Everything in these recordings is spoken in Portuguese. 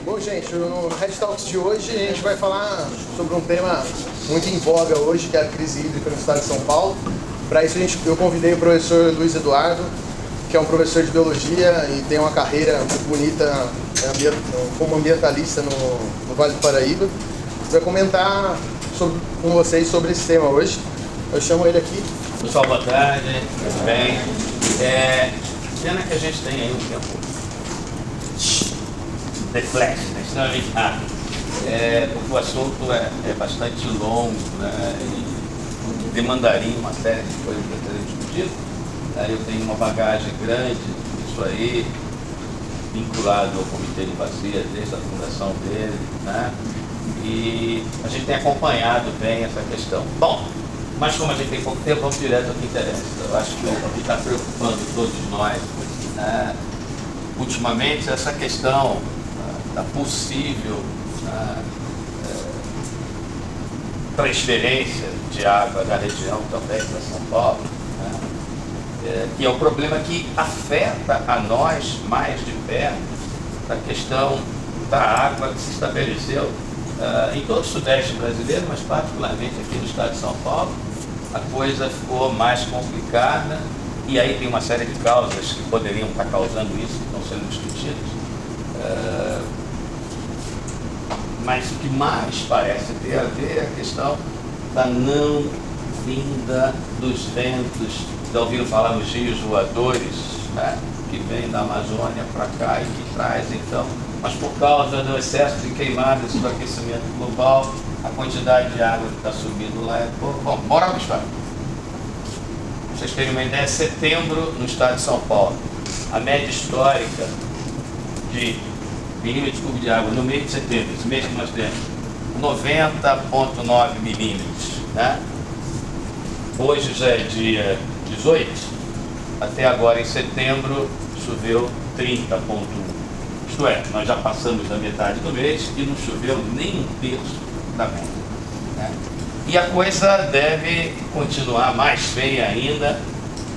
Bom, gente, no Red Talks de hoje a gente vai falar sobre um tema muito em voga hoje, que é a crise hídrica no estado de São Paulo. Para isso eu convidei o professor Luiz Eduardo, que é um professor de biologia e tem uma carreira muito bonita como ambientalista no Vale do Paraíba. Vai comentar com vocês sobre esse tema hoje. Eu chamo ele aqui. Pessoal, boa tarde, tudo bem? Pena que a gente tem aí um tempo de flash, né? Extremamente rápido. Porque o assunto é bastante longo, né? E demandaria uma série de coisas para serem discutidas. Eu tenho uma bagagem grande disso aí, vinculado ao Comitê de Bacia desde a fundação dele, né? E a gente tem acompanhado bem essa questão. Bom, mas como a gente tem pouco tempo, vamos direto ao que interessa. Eu acho que o que está preocupando todos nós, ultimamente, é essa questão da possível transferência de água da região também para São Paulo, que é um problema que afeta a nós mais de perto, a questão da água que se estabeleceu em todo o sudeste brasileiro, mas particularmente aqui no estado de São Paulo. A coisa ficou mais complicada e aí tem uma série de causas que poderiam estar causando isso, que estão sendo discutidas. Mas o que mais parece ter a ver é a questão da não vinda dos ventos. Já ouviram falar nos rios voadores, né, que vêm da Amazônia para cá e que traz, então, mas por causa do excesso de queimadas do aquecimento global, a quantidade de água que está subindo lá é pouco. Bom, bora para a história. Pra vocês terem uma ideia, setembro no estado de São Paulo, a média histórica de milímetros cúbicos de água no mês de setembro, esse mês que nós temos, 90,9 milímetros, né? Hoje já é dia 18, até agora em setembro choveu 30,1. Isto é, nós já passamos da metade do mês e não choveu nem um terço da média, né? E a coisa deve continuar mais feia ainda.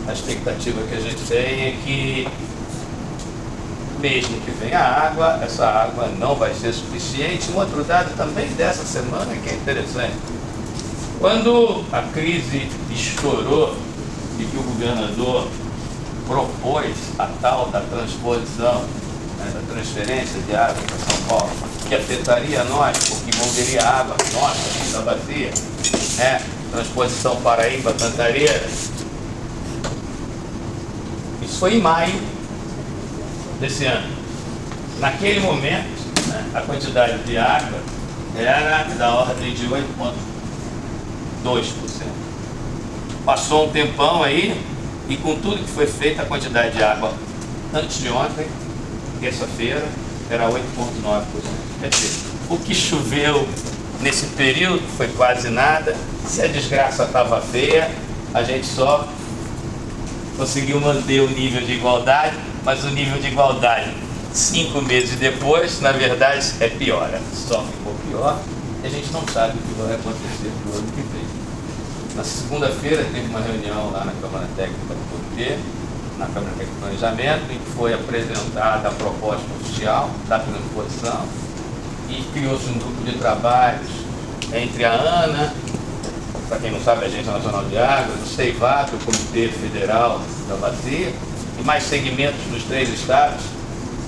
A expectativa que a gente tem é que, mesmo que venha água, essa água não vai ser suficiente. Um outro dado também dessa semana que é interessante. Quando a crise estourou e que o governador propôs a tal da transposição, da transferência de água para São Paulo, que afetaria nós, porque envolveria a água nossa aqui da bacia, transposição Paraíba, Cantareira. Isso foi em maio desse ano. Naquele momento, a quantidade de água era da ordem de 8,2%. Passou um tempão aí e com tudo que foi feito, a quantidade de água antes de ontem, terça-feira, era 8,9%. Quer dizer, o que choveu nesse período foi quase nada. Se a desgraça estava feia, a gente só conseguiu manter o nível de igualdade, mas o nível de igualdade 5 meses depois, na verdade, é pior. Só ficou pior e a gente não sabe o que vai acontecer no ano que vem. Na segunda-feira teve uma reunião lá na Câmara Técnica do Comitê, na Câmara Técnica de Planejamento, em que foi apresentada a proposta oficial da transposição e criou-se um grupo de trabalhos entre a ANA, para quem não sabe, a Agência Nacional de Águas, o CEIVAP, o Comitê Federal da Bacia, e mais segmentos dos 3 estados,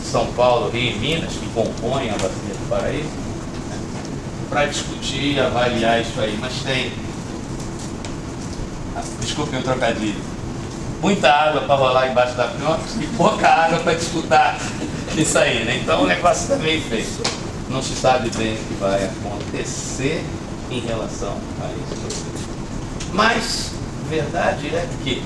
São Paulo, Rio e Minas, que compõem a Bacia do Paraíba, para discutir e avaliar isso aí. Mas tem, desculpem o trocadilho, muita água para rolar embaixo da ponte e pouca água para disputar isso aí, né? Então o negócio está meio feio. Não se sabe bem o que vai acontecer em relação a isso. Mas a verdade é que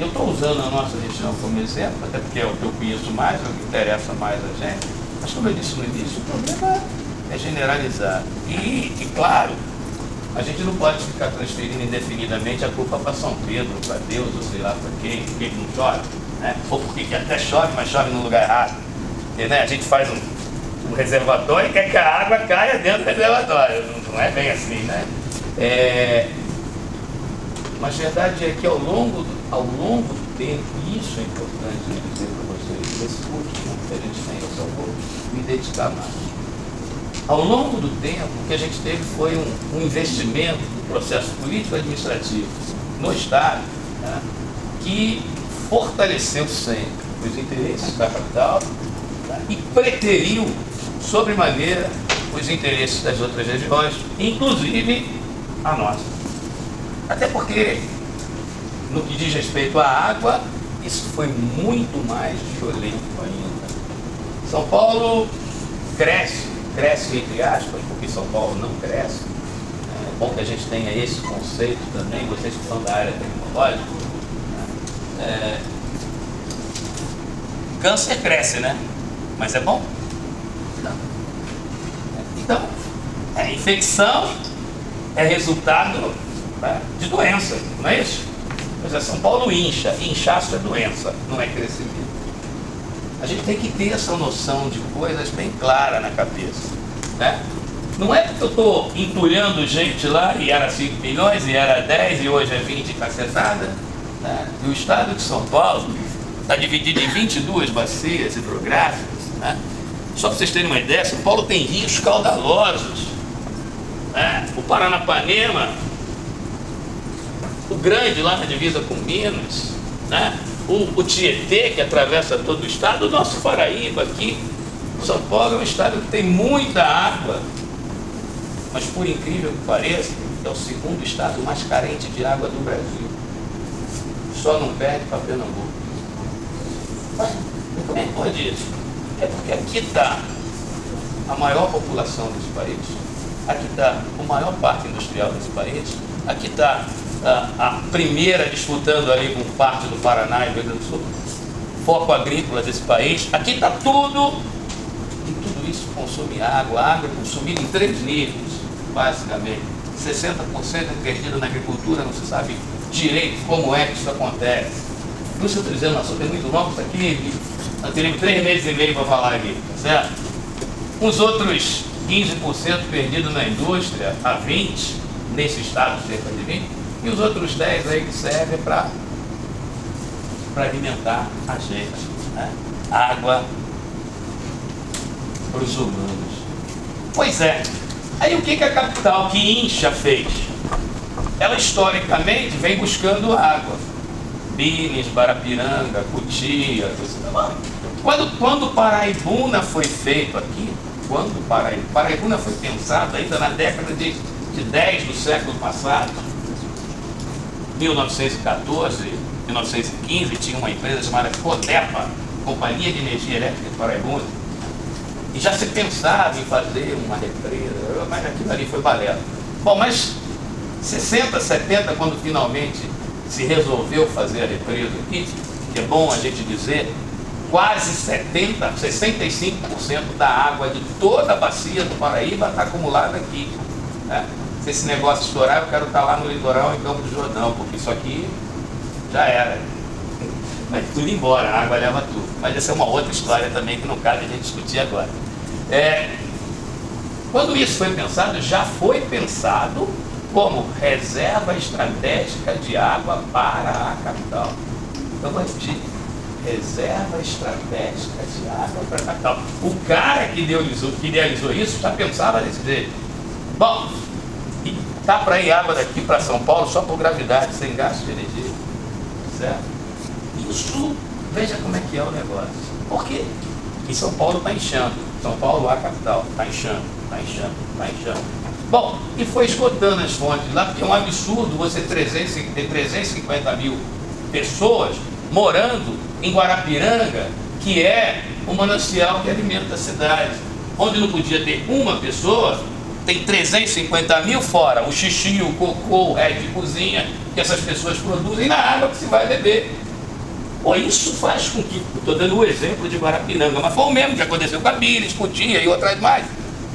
eu estou usando a nossa região como exemplo, até porque é o que eu conheço mais, é o que interessa mais a gente. Mas como eu disse no início, o problema é generalizado. E claro, a gente não pode ficar transferindo indefinidamente a culpa para São Pedro, para Deus, ou sei lá para quem, porque não chove, né? Ou porque até chove, mas chove no lugar errado. Porque, né, a gente faz um reservatório e quer que a água caia dentro do reservatório. Não é bem assim, né? Mas a verdade é que ao longo tempo, e isso é importante dizer para vocês, esse último que a gente tem, eu só vou me dedicar mais. Ao longo do tempo, o que a gente teve foi um investimento no processo político-administrativo no Estado, né, que fortaleceu sempre os interesses da capital, né, e preteriu, sobremaneira, os interesses das outras regiões, inclusive a nossa. Até porque, no que diz respeito à água, isso foi muito mais violento ainda. São Paulo cresce entre aspas, porque São Paulo não cresce. É bom que a gente tenha esse conceito também, vocês que são da área tecnológica. Câncer cresce, né? Mas é bom? Não. Então, infecção é resultado, né, de doença, não é isso? Pois é, São Paulo incha, e inchaço é doença, não é crescimento. A gente tem que ter essa noção de coisas bem clara na cabeça, né? Não é porque eu estou entulhando gente lá e era 5 milhões, e era 10, e hoje é 20 cacetada, né? E o estado de São Paulo está dividido em 22 bacias hidrográficas, né? Só para vocês terem uma ideia, São Paulo tem rios caudalosos, né? O Paranapanema, o Grande lá na divisa com Minas, né? O Tietê, que atravessa todo o estado, o nosso Paraíba aqui. São Paulo é um estado que tem muita água, mas por incrível que pareça, é o segundo estado mais carente de água do Brasil. Só não perde para Pernambuco. Mas como é que pode isso? É porque aqui está a maior população desse país, aqui está o maior parque industrial desse país, aqui está a primeira disputando ali com parte do Paraná e Rio Grande do Sul, foco agrícola desse país, aqui está tudo, e tudo isso consome água. A água é consumida em 3 níveis, basicamente. 60% é perdido na agricultura, não se sabe direito como é que isso acontece. Por isso eu estou dizendo, nós somos muito longos aqui, nós teremos 3 meses e meio para falar aqui, tá certo? Os outros 15% perdidos na indústria, a 20%, nesse estado cerca de 20%, e os outros 10 aí que servem para alimentar a gente, né? Água para os humanos. Pois é, aí o que a capital que incha fez? Ela historicamente vem buscando água. Bines, Barapiranga, Cutia. Quando Paraibuna foi feito aqui, Paraibuna foi pensado ainda na década de 10 do século passado, 1914, 1915, tinha uma empresa chamada Codepa, Companhia de Energia Elétrica de Paraibuna, e já se pensava em fazer uma represa, mas aquilo ali foi balela. Bom, mas 60, 70, quando finalmente se resolveu fazer a represa aqui, que é bom a gente dizer, quase 70, 65% da água de toda a bacia do Paraíba está acumulada aqui, né? Se esse negócio estourar, eu quero estar lá no litoral, em Campo do Jordão, porque isso aqui já era. Vai tudo embora, a água leva tudo. Mas essa é uma outra história também que não cabe a gente discutir agora. Quando isso foi pensado, já foi pensado como reserva estratégica de água para a capital. Eu vou repetir. Reserva estratégica de água para a capital. O cara que idealizou isso já pensava desse jeito. Bom, tá para ir água daqui para São Paulo só por gravidade, sem gasto de energia, certo? Isso, veja como é que é o negócio. Por quê? Porque São Paulo está inchando. São Paulo, a capital, está inchando, está inchando, está inchando. Bom, e foi esgotando as fontes lá, porque é um absurdo você ter 350 mil pessoas morando em Guarapiranga, que é um manancial que alimenta a cidade. Onde não podia ter uma pessoa, tem 350 mil fora o xixi, o cocô, o resto de cozinha que essas pessoas produzem na água que se vai beber. Pô, isso faz com que, estou dando o exemplo de Guarapiranga, mas foi o mesmo que aconteceu com a Bines, Cutia e outras mais.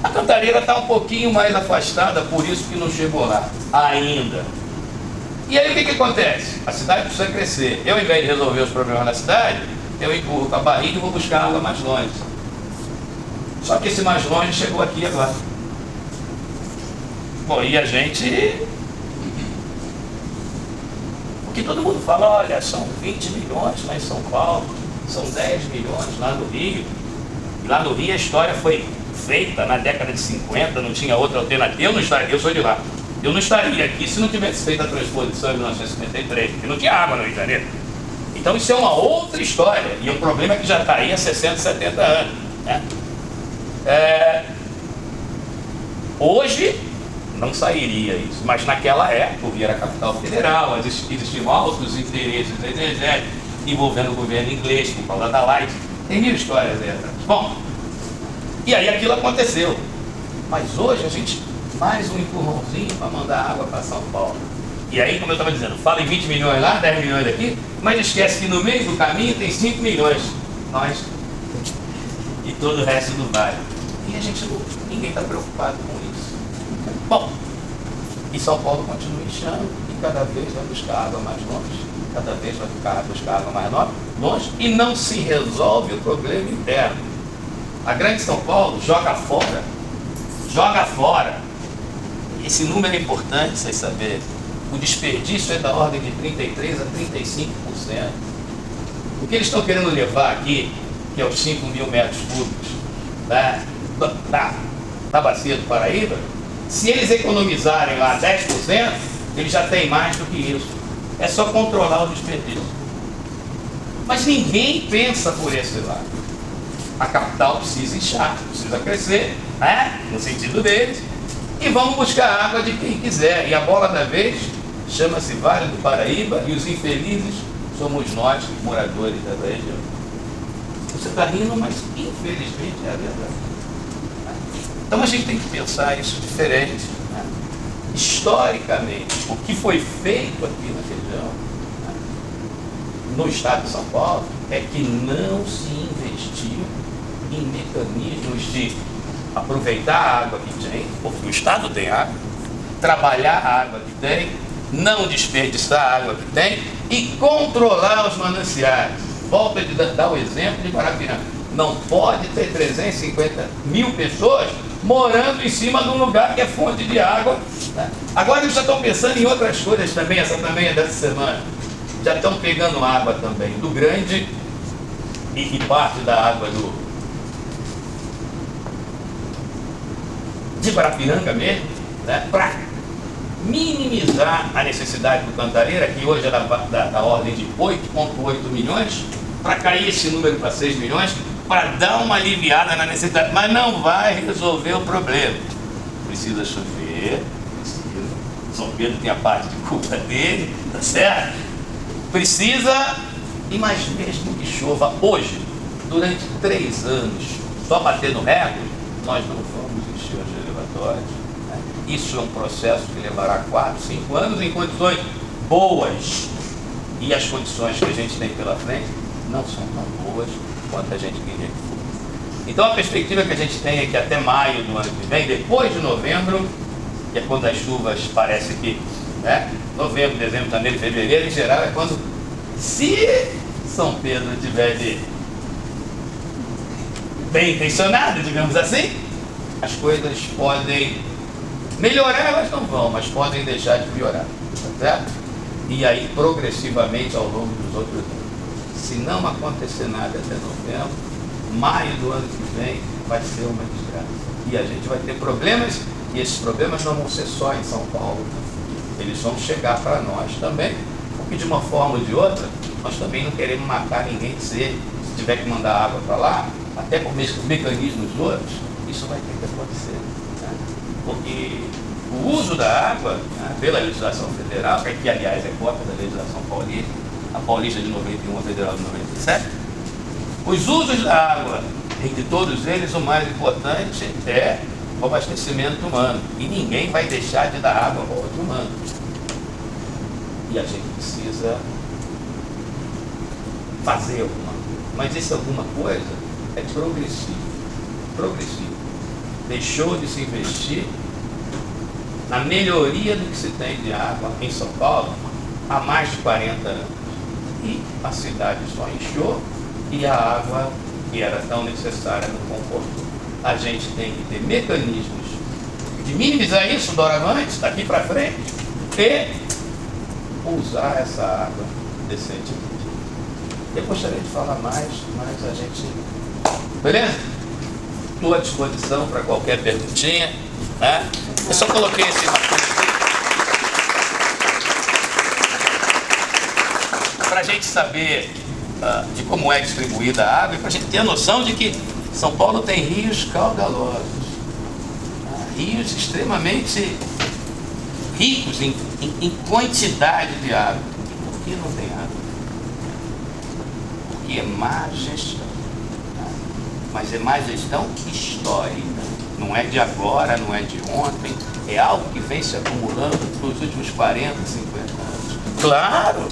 A Cantareira está um pouquinho mais afastada, por isso que não chegou lá ainda. E aí o que acontece? A cidade precisa crescer. Eu, ao invés de resolver os problemas da cidade, eu empurro com a barriga e vou buscar água mais longe. Só que esse mais longe chegou aqui agora. Bom, e a gente Porque todo mundo fala, olha, são 20 milhões lá em São Paulo, são 10 milhões lá no Rio. E lá no Rio a história foi feita na década de 50, não tinha outra alternativa. Eu não estaria, eu sou de lá. Eu não estaria aqui se não tivesse feito a transposição em 1953, porque não tinha água no Rio de Janeiro. Então isso é uma outra história. E o problema é que já está aí há 60, 70 anos. Né? Hoje não sairia isso, mas naquela época, o Rio era a capital federal, existiam altos interesses energéticos envolvendo o governo inglês, com Paulo da Light. Tem mil histórias aí atrás. Bom, e aí aquilo aconteceu. Mas hoje a gente mais um empurrãozinho para mandar água para São Paulo. E aí, como eu estava dizendo, fala em 20 milhões lá, 10 milhões aqui, mas esquece que no meio do caminho tem 5 milhões. Nós e todo o resto do vale. E a gente, ninguém está preocupado com isso. Bom, e São Paulo continua inchando e cada vez vai buscar água mais longe, cada vez vai buscar água mais longe e não se resolve o problema interno. A Grande São Paulo joga fora. Esse número é importante, vocês saberem. O desperdício é da ordem de 33% a 35%. O que eles estão querendo levar aqui, que é os 5 mil metros cúbicos da bacia do Paraíba, se eles economizarem lá 10%, eles já têm mais do que isso. É só controlar o desperdício. Mas ninguém pensa por esse lado. A capital precisa inchar, precisa crescer, no sentido deles, e vamos buscar água de quem quiser. E a bola da vez chama-se Vale do Paraíba, e os infelizes somos nós, moradores da região. Você está rindo, mas infelizmente é a verdade. Então a gente tem que pensar isso diferente. Historicamente, o que foi feito aqui na região, no estado de São Paulo, é que não se investiu em mecanismos de aproveitar a água que tem, porque o estado tem água, trabalhar a água que tem, não desperdiçar a água que tem e controlar os mananciais. Volto a dar o exemplo de Guarapiranga. Não pode ter 350 mil pessoas morando em cima de um lugar que é fonte de água. Agora eles já estão pensando em outras coisas também, essa também é dessa semana. Já estão pegando água também do Grande e parte da água de Guarapiranga mesmo, para minimizar a necessidade do Cantareira, que hoje é da ordem de 8,8 milhões, para cair esse número para 6 milhões, para dar uma aliviada na necessidade, mas não vai resolver o problema. Precisa chover, precisa. São Pedro tem a parte de culpa dele, tá certo? Precisa, e mais mesmo que chova hoje, durante 3 anos, só batendo recorde, nós não vamos encher os elevatórios. Isso é um processo que levará 4, 5 anos em condições boas. E as condições que a gente tem pela frente não são tão boas quanto a gente queria que fosse. Então a perspectiva que a gente tem é que até maio do ano que vem, depois de novembro, que é quando as chuvas parece que, novembro, dezembro, janeiro, fevereiro, em geral é quando, se São Pedro estiver bem intencionado, digamos assim, as coisas podem melhorar, elas não vão, mas podem deixar de piorar, tá certo? E aí progressivamente ao longo dos outros anos. Se não acontecer nada até novembro, maio do ano que vem vai ser uma desgraça. E a gente vai ter problemas, e esses problemas não vão ser só em São Paulo. Eles vão chegar para nós também, porque de uma forma ou de outra, nós também não queremos matar ninguém de sede. Se tiver que mandar água para lá, até por mecanismos outros, isso vai ter que acontecer. Porque o uso da água, pela legislação federal, que aliás é cópia da legislação paulista, a paulista de 91, a federal de 97, os usos da água, entre todos eles, o mais importante é o abastecimento humano. E ninguém vai deixar de dar água ao outro humano. E a gente precisa fazer alguma coisa. Mas esse alguma coisa é progressivo. Progressivo. Deixou de se investir na melhoria do que se tem de água em São Paulo há mais de 40 anos. E a cidade só inchou e a água que era tão necessária não comportou. A gente tem que ter mecanismos de minimizar isso doravante, daqui para frente, e usar essa água decentemente. Eu gostaria de falar mais, mas a gente... Beleza? Estou à disposição para qualquer perguntinha. Né? Eu só coloquei esse rapaz para a gente saber de como é distribuída a água e para a gente ter a noção de que São Paulo tem rios caudalosos, rios extremamente ricos em quantidade de água. Por que não tem água? Porque é má gestão. Mas é má gestão histórica. Não é de agora, não é de ontem. É algo que vem se acumulando nos últimos 40, 50 anos. Claro!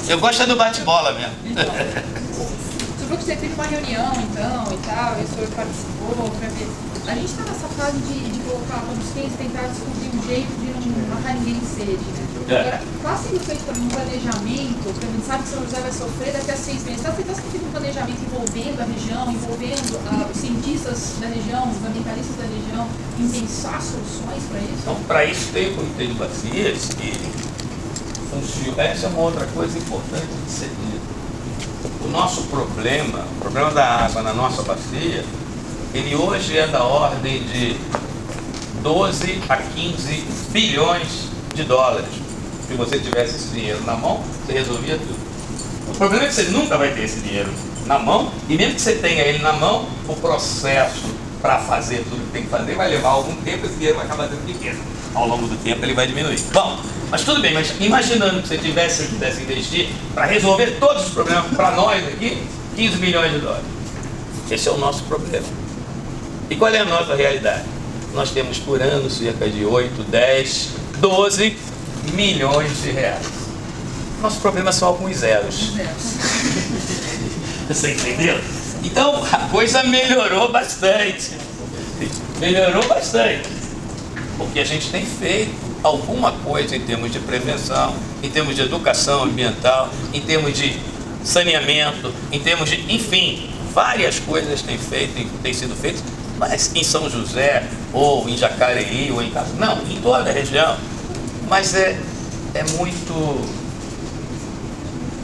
Eu gosto do bate-bola mesmo. Você falou que você teve uma reunião, então, e tal, e o senhor participou para ver. A gente está nessa fase de colocar combustíveis e tentar descobrir um jeito de não matar ninguém de sede, né? Agora, está sendo feito também um planejamento, porque a gente sabe que São José vai sofrer daqui a 6 meses. Está sendo feito um planejamento envolvendo a região, envolvendo os cientistas da região, os ambientalistas da região, em pensar soluções para isso? Então, para isso tem o Comitê de Bacias que funciona. Essa é uma outra coisa importante de ser dita. O nosso problema, o problema da água na nossa bacia, ele hoje é da ordem de 12 a 15 bilhões de dólares. Se você tivesse esse dinheiro na mão, você resolvia tudo. O problema é que você nunca vai ter esse dinheiro na mão, e mesmo que você tenha ele na mão, o processo para fazer tudo que tem que fazer vai levar algum tempo, esse dinheiro vai acabar sendo pequeno. Ao longo do tempo ele vai diminuir. Bom, mas tudo bem, mas imaginando que você quisesse investir para resolver todos os problemas para nós aqui, 15 bilhões de dólares. Esse é o nosso problema. E qual é a nossa realidade? Nós temos por ano cerca de 8, 10, 12 milhões de reais. Nosso problema são alguns zeros. Você entendeu? Então a coisa melhorou bastante. Melhorou bastante. Porque a gente tem feito alguma coisa em termos de prevenção, em termos de educação ambiental, em termos de saneamento, em termos de, enfim, várias coisas têm sido feitas, mas em São José, ou em Jacareí, ou em Casa, não, em toda a região. Mas é muito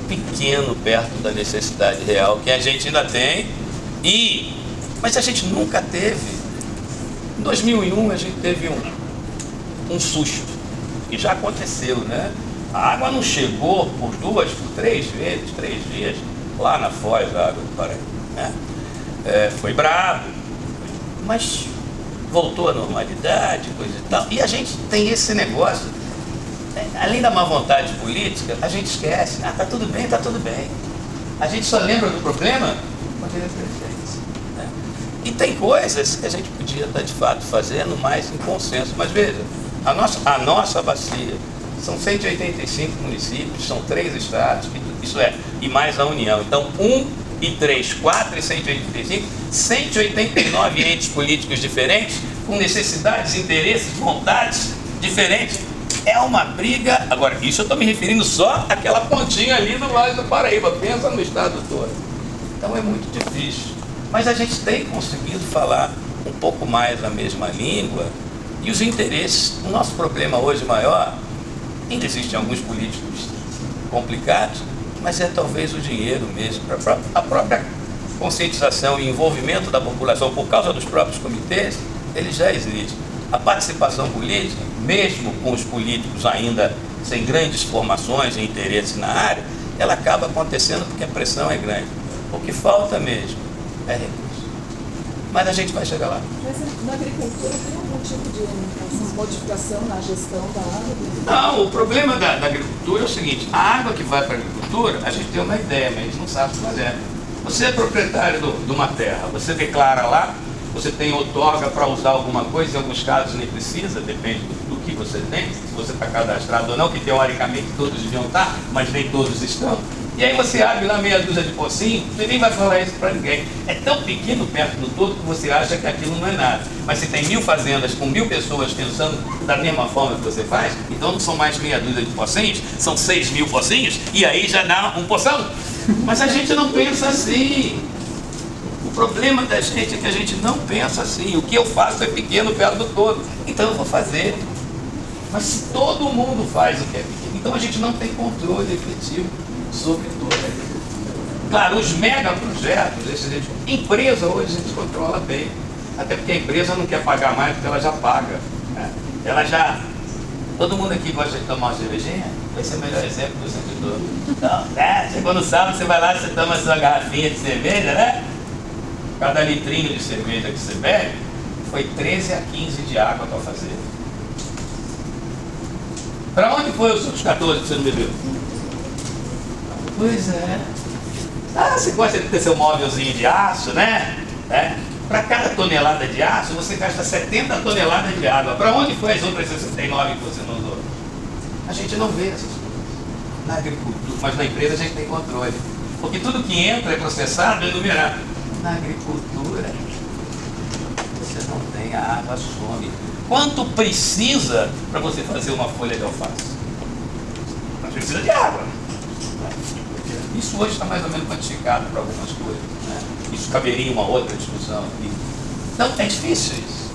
pequeno perto da necessidade real que a gente ainda tem, mas a gente nunca teve. Em 2001 a gente teve um susto, e já aconteceu, né? A água não chegou por 3 dias, lá na foz da água do Paraíba, né? Foi bravo, mas voltou à normalidade, coisa e tal. E a gente tem esse negócio, além da má vontade política, a gente esquece, tá tudo bem, tá tudo bem. A gente só lembra do problema quando ele é perfeito, né? E tem coisas que a gente podia estar de fato fazendo mais em consenso, mas veja, a nossa bacia são 185 municípios, são 3 estados, isso é, e mais a União. Então, 1 e 3, 4 e 185, 189 entes políticos diferentes, com necessidades, interesses, vontades diferentes. É uma briga. Agora, isso eu estou me referindo só àquela pontinha ali do Vale do Paraíba, pensa no estado todo. Então é muito difícil. Mas a gente tem conseguido falar um pouco mais a mesma língua, e os interesses. O nosso problema hoje maior, ainda existem alguns políticos complicados, mas é talvez o dinheiro mesmo, a própria conscientização e envolvimento da população por causa dos próprios comitês, ele já existe. A participação política, mesmo com os políticos ainda sem grandes formações e interesses na área, ela acaba acontecendo porque a pressão é grande. O que falta mesmo é recurso. Mas a gente vai chegar lá. Mas na agricultura tem algum tipo de modificação na gestão da água? Não, o problema da agricultura é o seguinte: a água que vai para a agricultura, a gente tem uma ideia, mas a gente não sabe fazer. Você é proprietário de uma terra, você declara lá, você tem outorga para usar alguma coisa, em alguns casos nem precisa, depende do que você tem, se você está cadastrado ou não, que teoricamente todos deviam estar, mas nem todos estão. E aí você abre lá meia dúzia de pocinhos, você nem vai falar isso para ninguém. É tão pequeno perto do todo que você acha que aquilo não é nada. Mas se tem 1000 fazendas com 1000 pessoas pensando da mesma forma que você faz, então não são mais meia dúzia de pocinhos, são 6.000 pocinhos, e aí já dá um poção. Mas a gente não pensa assim. O problema da gente é que a gente não pensa assim. O que eu faço é pequeno perto do todo, então eu vou fazer. Mas se todo mundo faz o que é pequeno, Então a gente não tem controle efetivo sobre tudo. Claro, os megaprojetos, empresa hoje a gente controla bem. Até porque a empresa não quer pagar mais porque ela já paga. Né? Ela já... Todo mundo aqui gosta de tomar uma cervejinha? Esse é o melhor exemplo que eu sempre dou. Então, chegou no sábado, você vai lá, você toma a sua garrafinha de cerveja, né? Cada litrinho de cerveja que você bebe, foi 13 a 15 de água para fazer. Para onde foi os outros 14 que você não bebeu? Pois é. Você gosta de ter seu móvelzinho de aço, né? Para cada tonelada de aço, você gasta 70 toneladas de água. Para onde foi as outras 69 que você não usou? A gente não vê essas coisas. Na agricultura, mas na empresa a gente tem controle. Porque tudo que entra é processado e numerado. Na agricultura, você não tem, a água some. Quanto precisa para você fazer uma folha de alface? Mas precisa de água. Isso hoje está mais ou menos quantificado para algumas coisas. Né? Isso caberia uma outra discussão aqui. Então, é difícil isso.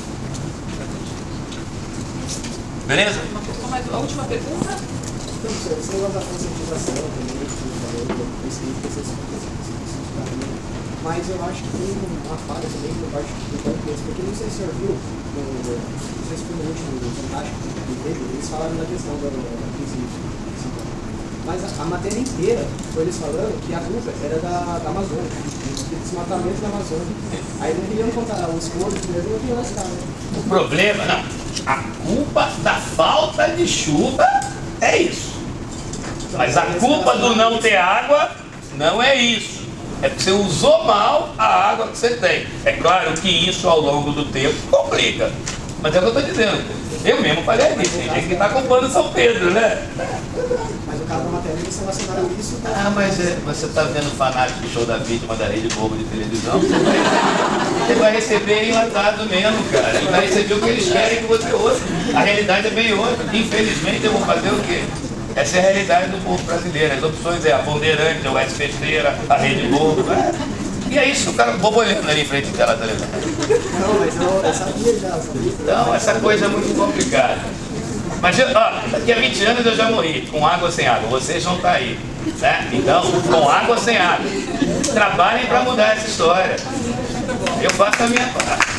Beleza? A última pergunta? Então, você negócio da conscientização também, mas eu acho que tem uma falha também por parte do português, porque não sei se o senhor viu, não sei se foi no último fantástico que teve, eles falaram da questão da crise, mas a matéria inteira foi eles falando que a culpa era da Amazônia, do desmatamento da Amazônia. Aí não queriam contar os cores, mesmo não queriam lascar, né? O problema, não, a culpa da falta de chuva é isso. Mas a culpa do não ter água não é isso. É porque você usou mal a água que você tem. É claro que isso ao longo do tempo complica. Mas é o que eu estou dizendo. Eu mesmo falei isso. Tem gente que está culpando São Pedro, né? Mas no caso da matéria eles relacionaram isso. Mas você está vendo o fanático do show da vítima da Rede Globo de televisão? Você vai receber enlatado mesmo, cara. Ele vai receber o que eles querem que você ouça. A realidade é bem outra. Infelizmente eu vou fazer o quê? Essa é a realidade do povo brasileiro. As opções é a Bandeirante, o SBT, a Rede Globo. E é isso, o cara bobolhando ali em frente à televisão. Não, mas eu sabia já. Então, essa coisa é muito complicada. Mas daqui a 20 anos eu já morri, com água ou sem água. Vocês vão estar aí. Né? Então, com água ou sem água. Trabalhem para mudar essa história. Eu faço a minha parte.